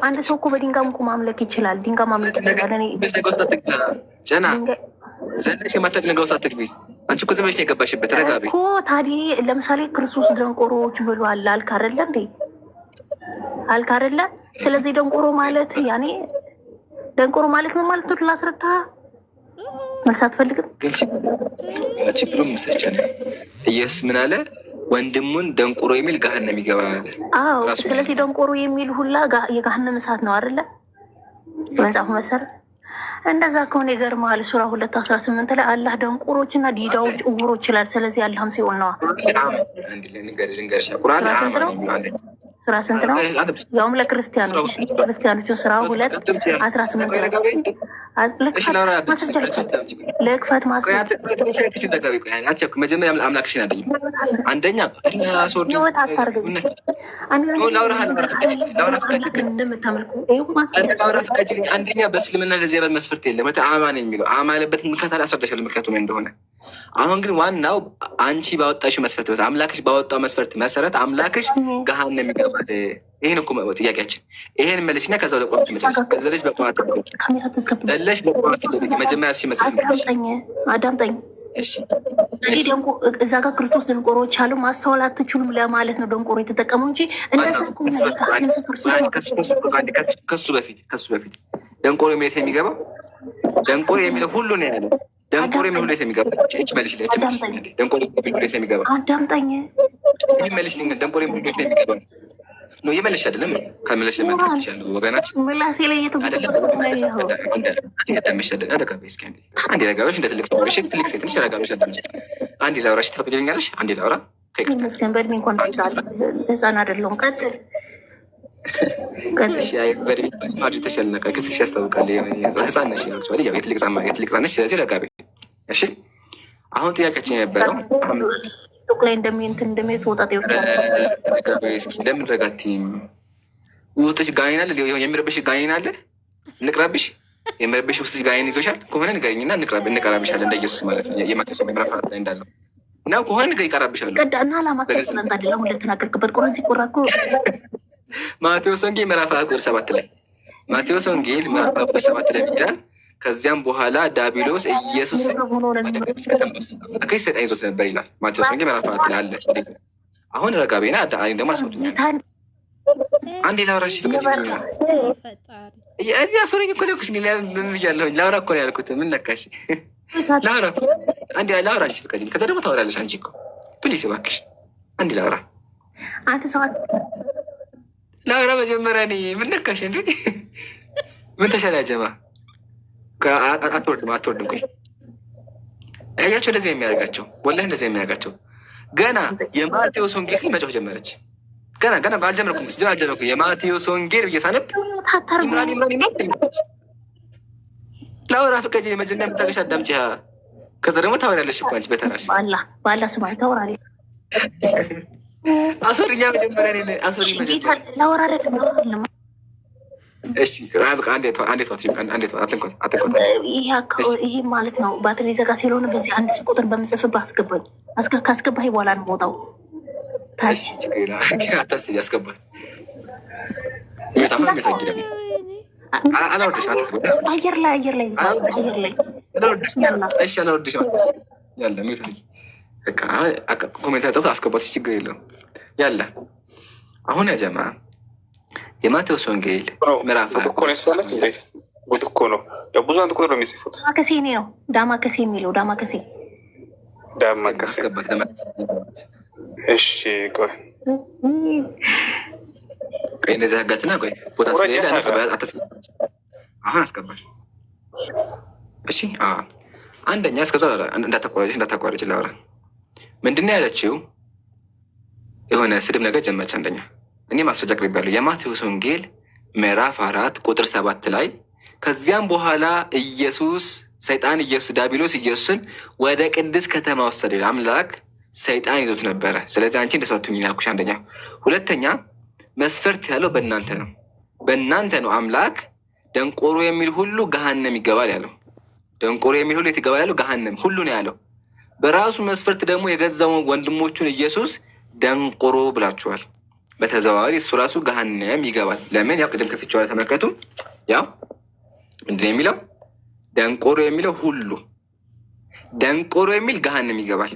አንድ ሰው እኮ በድንጋይ እኮ ማምለክ ይችላል። ድንጋይ ማምለክ ይችላል። እኔ ጨና ዘለሽ የማታውቅ ነገር ውስጥ አትግቢ። አንቺ እኮ ዝም ብለሽ ነው የገባሽበት። ተረጋቢ እኮ ታዲያ ለምሳሌ ክርስቶስ ደንቆሮዎች ብሏል አልክ አይደለ እንዴ? አልክ አይደለ? ስለዚህ ደንቆሮ ማለት ያኔ ደንቆሮ ማለት ምን ማለት ነው? ላስረዳ። መልስ አትፈልግም? ግን ችግሩም መሰለኝ ነው። ኢየሱስ ምን አለ? ወንድሙን ደንቆሮ የሚል ገሃነም ይገባል። አዎ፣ ስለዚህ ደንቆሮ የሚል ሁላ የገሃነም እሳት ነው አይደለ? መጽሐፉ መሰረት እንደዛ ከሆነ ይገርምሃል። ሱራ 2:18 ላይ አላህ ደንቆሮች እና ዲዳዎች እውሮች ይላል። ስለዚህ አላህም ሲሆን ነዋ። ሱራ ስንት ነው? ያውም ለክርስቲያኖች ክርስቲያኖችን ሱራ 2:18 ለክፈት መጀመሪያ አምላክሽን አለኝ። አንደኛ ህይወት አታርገኝ አንደኛ በእስልምና ለዚህ ያለ መስፈርት የለም። አማን የሚለው አማን ያለበት ምክንያት አላስረዳሻለሁ ምክንያቱ ምን እንደሆነ። አሁን ግን ዋናው አንቺ ባወጣሽው መስፈርት አምላክሽ ባወጣው መስፈርት መሰረት አምላክሽ ገሃነም ይገባል። ይሄን እኮ ጥያቄያችን። ይሄን መልሽና ከዛ ወደ ቋንቋ ዘለሽ በቋንቋ ዘለሽ በቋንቋ መጀመሪያ አዳምጠኝ። እዛ ጋር ክርስቶስ ደንቆሮች አሉ ማስተዋል አትችሉም ለማለት ነው ደንቆሮ የተጠቀሙ እንጂ ከሱ በፊት ደንቆሮ የሚለት የሚገባው ደንቆሮ የሚለው ሁሉ ነው ያለው። ደንቆሮ የሚለው ሁሉ የሚገባው መልሽ ደንቆሮ የሚለው የሚገባው አዳምጠኝ መልሽ ደንቆሮ የሚለው የሚገባው ነው የመለሽ አይደለም። ከመለሽ ለመንታች ያለው ወገናችን ምላሴ ላይ እየተቆጠቀ አንዴ ላጋባሽ እንደ ትልቅ ሰው ትልቅ ሴት ነሽ። ላጋባሽ አንዴ ላውራሽ ትፈቅጂልኛለሽ? አንዴ ላውራ መስገን በእድሜ እንኳን ህፃን አይደለሁም። ቀጥል ማድረግ ተሻልነቃ ክትሽ ያስታውቃል። ህፃን ነሽ የትልቅ ህፃን ነሽ። ስለዚህ ላጋቢ እሺ። አሁን ጥያቄያችን የነበረው ቲክቶክ ላይ እንደሚወጣ ለምን ረጋቲም ውስጥሽ ጋይን አለ የሚረብሽ ጋይን አለ ንቅረብሽ የሚረብሽ ውስጥሽ ጋይን ይዞሻል ከሆነ ንገሪኝና እንቀራብሻለን። እንደ ኢየሱስ ማለት ነው የማቴዎስ ምዕራፍ 4 ላይ እንዳለው እና ከሆነ ንገሪ ይቀራብሻለሁ። ቀዳና አላማስተናንት አይደለም ለተናገርክበት ቁርአን ሲቆራኩ ማቴዎስ ወንጌል ምዕራፍ 4 ቁጥር 7 ላይ ማቴዎስ ወንጌል ምዕራፍ 4 ቁጥር 7 ላይ ይላል ከዚያም በኋላ ዳቢሎስ ኢየሱስ ሰይጣን ይዞት ነበር ይላል። ማቴዎስ ወንጌል ምዕራፍ 4 ላይ አለ። አሁን ረጋቤና ደግሞ አስወድኛ አንዴ ላውራሽ ፍቅድ አስወረኝ እኮ ነኩሽ ብያለሁኝ። ላውራ እኮ ነው ያልኩት። ምን ነካሽ? ላውራ እኮ አንዴ ላውራሽ ፍቅድ። ከዛ ደግሞ ታወራለሽ አንቺ እኮ ፕሊስ እባክሽ አንዴ ላውራ። አንተ ሰው ላውራ መጀመሪያ እኔ ምን ነካሽ እንዴ? ምን ተሻለ ጀማ? አትወርድም። ቆይ ያያቸው እንደዚህ የሚያደርጋቸው ወላሂ እንደዚህ የሚያደርጋቸው ገና የማቴዎስ ወንጌል ሲል መጮህ ጀመረች። ገና አልጀመርኩም። የማቴዎስ ወንጌል ብዬ ሳነብ ኢምራን ላውራ ፍቀጅ መጀመሪያ የምታገሽ አዳምጪ። ከዛ ደግሞ ታወሪያለሽ እኮ አንቺ በተራሽ ባላ ስማ ታወራለሽ። አስወሪኛ መጀመሪያ አስወሪ ላውራ አይደለም ይሄ ማለት ነው። ባትሪ ዘጋ ስለሆነ በዚህ አንድ ቁጥር በምጽፍብህ አስገባኝ። ካስገባህ በኋላ ነው የምወጣው። ያስገባል አየር ላይ ኮሜንት ያጸፉት አስገባት ችግር የለውም። ያለ አሁን ያጀማ የማቴዎስ ወንጌል ምዕራፍ ጉድ እኮ ነው። ብዙ አንድ ቁጥር ነው የሚጽፉት። ዳማከሴ ነው ዳማከሴ የሚለው ዳማከሴ አስገባት ለማለት እሺ ቆይ እንደዚህ ህጋትና ቆይ ቦታ ስለሌለ አሁን አስገባል። እሺ አንደኛ እስከዛ እንዳታቋረጭ ላውራ። ምንድን ነው ያለችው? የሆነ ስድብ ነገር ጀመረች። አንደኛ እኔ ማስረጃ አቅርቤያለሁ። የማቴዎስ ወንጌል ምዕራፍ 4 ቁጥር 7 ላይ ከዚያም በኋላ ሰይጣን ዲያብሎስ ኢየሱስን ወደ ቅድስት ከተማ ወሰደ። አምላክ ሰይጣን ይዞት ነበረ። ስለዚህ አንቺ እንደሰቱኝ ያልኩሽ አንደኛ። ሁለተኛ መስፈርት ያለው በእናንተ ነው። አምላክ ደንቆሮ የሚል ሁሉ ገሃነም ይገባል ያለው። ደንቆሮ የሚል ሁሉ የት ይገባል ያለው? ገሃነም ሁሉ ነው ያለው። በራሱ መስፈርት ደግሞ የገዛው ወንድሞቹን ኢየሱስ ደንቆሮ ብላችኋል። በተዘዋዋሪ እሱ ራሱ ገሃነም ይገባል። ለምን? ያው ቅድም ከፍቼዋለሁ ተመልከቱ። ያው ምንድን ነው የሚለው? ደንቆሮ የሚለው ሁሉ ደንቆሮ የሚል ገሃነም ይገባል።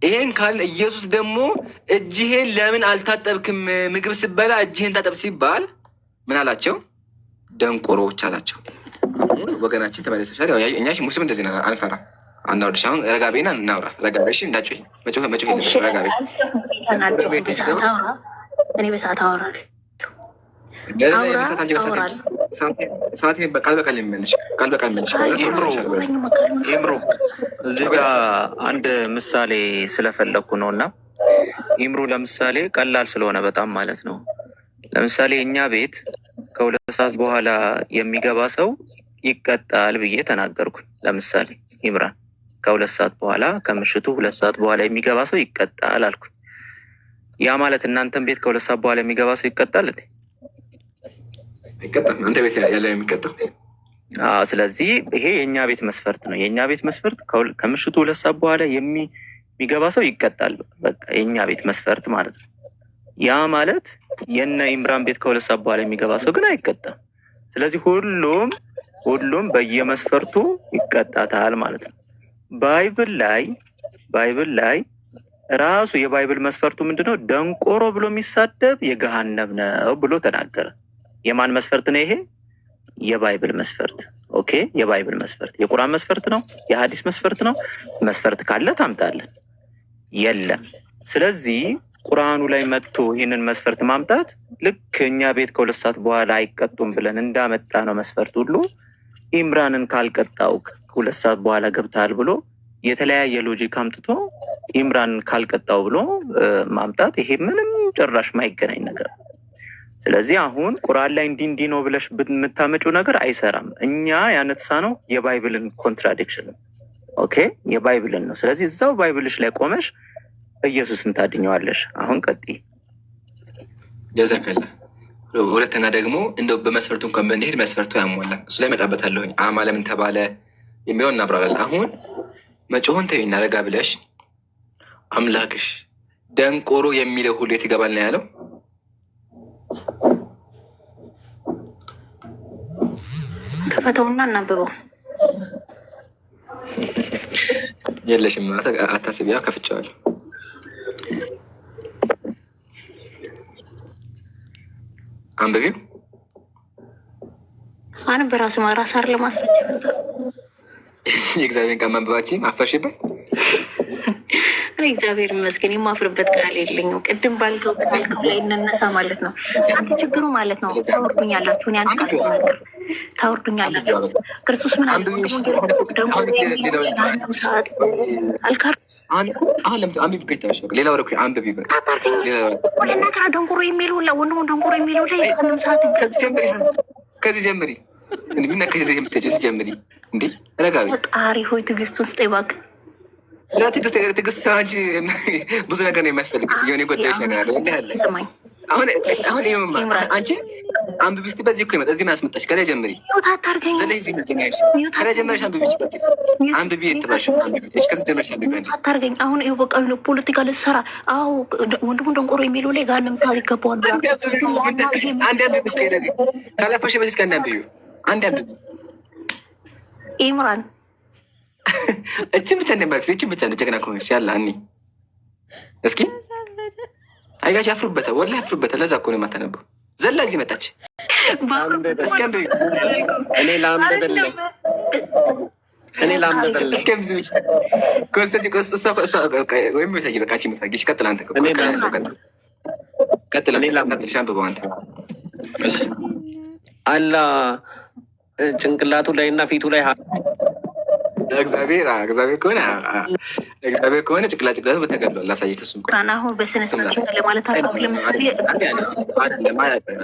ይሄን ካለ ኢየሱስ ደግሞ እጅህን ለምን አልታጠብክም? ምግብ ስበላ እጅህን ታጠብ ሲባል ምን አላቸው? ደንቆሮዎች አላቸው። ወገናችን ተመለሰሻል። እኛ ሙስሊም እንደዚህ ነው፣ አንፈራ አናወድሽ። አሁን ረጋቤና እናውራ። ረጋቤሽ እንዳጮኝ መጮህ የለም። ረጋቤ እኔ በሰዓት አወራለሁ። ቃል በቃል የሚመልሽ ኢምሩ እዚህ ጋር አንድ ምሳሌ ስለፈለግኩ ነው። እና ኢምሩ ለምሳሌ ቀላል ስለሆነ በጣም ማለት ነው። ለምሳሌ እኛ ቤት ከ2 ሰዓት በኋላ የሚገባ ሰው ይቀጣል ብዬ ተናገርኩ። ለምሳሌ ኢምራን ከ2 ሰዓት በኋላ ከምሽቱ 2 ሰዓት በኋላ የሚገባ ሰው ይቀጣል አልኩ። ያ ማለት እናንተም ቤት ከ2 ሰዓት በኋላ የሚገባ ሰው ይቀጣል እንዴ? አይቀጣም። አንተ ቤት ያለ የሚቀጣው። ስለዚህ ይሄ የእኛ ቤት መስፈርት ነው። የእኛ ቤት መስፈርት ከምሽቱ 2 ሰዓት በኋላ የሚገባ ሰው ይቀጣል። በቃ የእኛ ቤት መስፈርት ማለት ነው። ያ ማለት የነ ኢምራን ቤት ከ2 ሰዓት በኋላ የሚገባ ሰው ግን አይቀጣም። ስለዚህ ሁሉም በየመስፈርቱ ይቀጣታል ማለት ነው። ባይብል ላይ ራሱ የባይብል መስፈርቱ ምንድነው? ደንቆሮ ብሎ የሚሳደብ የገሃነም ነው ብሎ ተናገረ። የማን መስፈርት ነው ይሄ? የባይብል መስፈርት። ኦኬ፣ የባይብል መስፈርት የቁርአን መስፈርት ነው? የሀዲስ መስፈርት ነው? መስፈርት ካለ ታምጣለን። የለም። ስለዚህ ቁርአኑ ላይ መጥቶ ይህንን መስፈርት ማምጣት ልክ እኛ ቤት ከ2 ሰዓት በኋላ አይቀጡም ብለን እንዳመጣ ነው መስፈርት ሁሉ ኢምራንን ካልቀጣው 2 ሰዓት በኋላ ገብተሃል ብሎ የተለያየ ሎጂክ አምጥቶ ኢምራንን ካልቀጣው ብሎ ማምጣት ይሄ ምንም ጭራሽ ማይገናኝ ነገር። ስለዚህ አሁን ቁርአን ላይ እንዲህ ነው ብለሽ የምታመጪው ነገር አይሰራም። እኛ ያነሳ ነው የባይብልን ኮንትራዲክሽን ነው። ኦኬ፣ የባይብልን ነው። ስለዚህ እዛው ባይብልሽ ላይ ቆመሽ ኢየሱስን ታድኘዋለሽ። አሁን ቀጥይ። ጀዛከላ። ሁለተኛ ደግሞ እንደው በመስፈርቱ እንኳን ብንሄድ መስፈርቱ ያሟላ እሱ ላይ መጣበታለሁኝ። አማ ለምን ተባለ የሚለውን እናብራራለን። አሁን መጮሆን ተይና ረጋ ብለሽ አምላክሽ ደንቆሮ የሚለው ሁሉ የት ይገባል ነው ያለው? ከፈተውና እናንብበው። የለሽም አታስቢ፣ ያው ከፍቼዋለሁ። አንብቢው። አሁን በራሱ ማራሳር ለማስረጃ መጣ። የእግዚአብሔርን ቃል ማንበባችን አፈርሽበት። እኔ እግዚአብሔር ይመስገን የማፍርበት ቃል የለኝም። ቅድም ባልከው ላይ እንነሳ ማለት ነው። አንተ ችግሩ ማለት ነው ታወርዱኛላችሁ። እኔ አንድ ቃል ነገር ታወርዱኛላችሁ። ክርስቶስ ምን አለ? አሁን ለምሳሌ አንብቢ እኮ ይታወሽ። ሌላ ወረ አንብቢ በቃ ነገር ደንቆሮ የሚለው ላይ ወንድሙ ደንቆሮ የሚለው ላይ ከንም ሰዓት ከዚህ ጀምሪ እንዴ ምን ከዚህ የምትጨስ ጀምሪ እንዴ ረጋቢ ፈጣሪ ሆይ ትዕግስቱን ስጠኝ እባክህ። ትዕግስት አንቺ ብዙ ነገር ነው የሚያስፈልግሽ። የሆነ ጉዳዮች ነገር አለ ያለ ስማኝ። አሁን ይሄማ አንቺ አንብቢ እስኪ። በዚህ እኮ ይመጣ እዚህ ምን አስመጣሽ? ከላይ ጀምሪ። ታታርገኝ ስለዚህ ምክንያት ከላይ ጀምረሽ አንብቢ ይችላል። አንብቢ የተባልሽ አንብቢ እሺ። ከዚህ ጀምረሽ አንብቢ ታታርገኝ። አሁን ይኸው በቃ ነው ፖለቲካ ልትሰራ። አዎ ወንድሙ ደንቆሮ የሚለው ላይ ጋር ለምሳሌ ይገባዋል። አንድ አንብቢ እስኪ ደግ ካላፈሽ በዚህ እስኪ አንብቢ አንድ አንብቢ ኢምራን እችን ብቻ እንደማክስ እችን ብቻ እንደጀግና ከሆነች ያለ እኔ እስኪ አይጋች ያፍሩበታል፣ ወላሂ ያፍሩበታል። ለዛ እኮ ነው የማታነበው። ዘላ እዚህ መጣች። እስኪ አንብቢ። እኔ ላንብብልህ እስኪ አንብቢ። ኮስተቲ ቆስጦ ወይም ይታይ በቃ አንቺ የምትፋጊሽ ቀጥል። አንተ ቀጥል ሻንብበው አንተ። እሺ አላ ጭንቅላቱ ላይ እና ፊቱ ላይ እግዚአብሔር ከሆነ ጭቅላቱ በተገድሏል። ላሳየህ እሱን አሁን በስነስርዓት ለማለት ለምሳሌ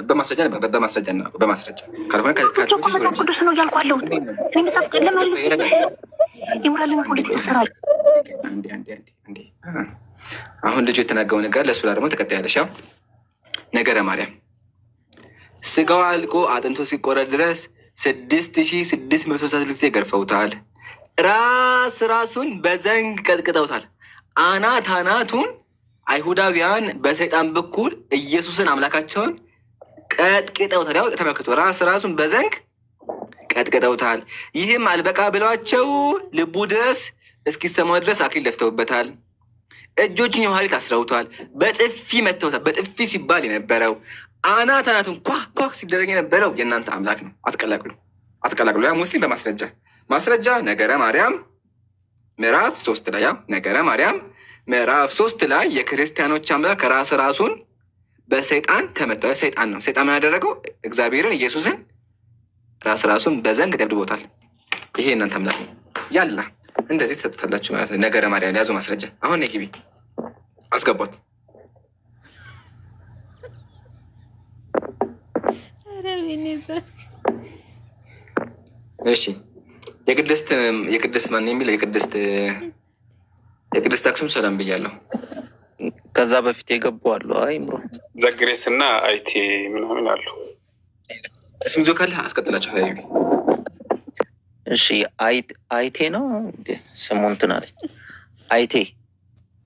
በማስረጃ ካልሆነ መጽሐፍ ቅዱስ ነው እያልኩ አለሁት። እኔ መጽሐፍ ለመልስ ኢምራንን ፖለቲካ ሰራል። አሁን ልጁ የተናገው ነገር ለእሱ ላይ ደግሞ ተቀጣያለሽ። ያው ነገረ ማርያም ስጋው አልቆ አጥንቶ ሲቆረጥ ድረስ 6660 ጊዜ ገርፈውታል። ራሱን በዘንግ ቀጥቅጠውታል። አናቱን አይሁዳውያን በሰይጣን በኩል ኢየሱስን አምላካቸውን ቀጥቅጠውታል። ያው ተመልክቶ ራሱን በዘንግ ቀጥቅጠውታል። ይህም አልበቃ ብለዋቸው ልቡ ድረስ እስኪሰማው ድረስ አክሊል ደፍተውበታል። እጆችን የኋሊት አስረውታል። በጥፊ መተውታል። በጥፊ ሲባል የነበረው አናቱን ኳ ሲደረግ የነበረው የእናንተ አምላክ ነው። አትቀላቅሉ። ያ ሙስሊም ማስረጃ ነገረ ማርያም ምዕራፍ 3 ላይ ነገረ ማርያም ምዕራፍ 3 ላይ የክርስቲያኖች አምላክ ራሱን በሰይጣን ተመታ። ሰይጣን ነው። ሰይጣን ምን ያደረገው? እግዚአብሔርን ኢየሱስን ራሱን በዘንግ ደብድቦታል። ይሄ እናንተ አምላክ ነው። ያላ እንደዚህ ተሰጥታላችሁ ማለት ነው። ነገረ ማርያም ያዙ ማስረጃ። አሁን ግቢ አስገቧት። እሺ የቅድስት ማን የሚለው የቅድስት አክሱም ሰላም ብያለሁ። ከዛ በፊት የገቡ አሉ። አይምሮ ዘግሬስ እና አይቴ ምናምን አሉ። እስም ይዞ ካለ አስቀጥላቸው። ሀይቢ እሺ አይቴ ነው ስሙ እንትን አለኝ። አይቴ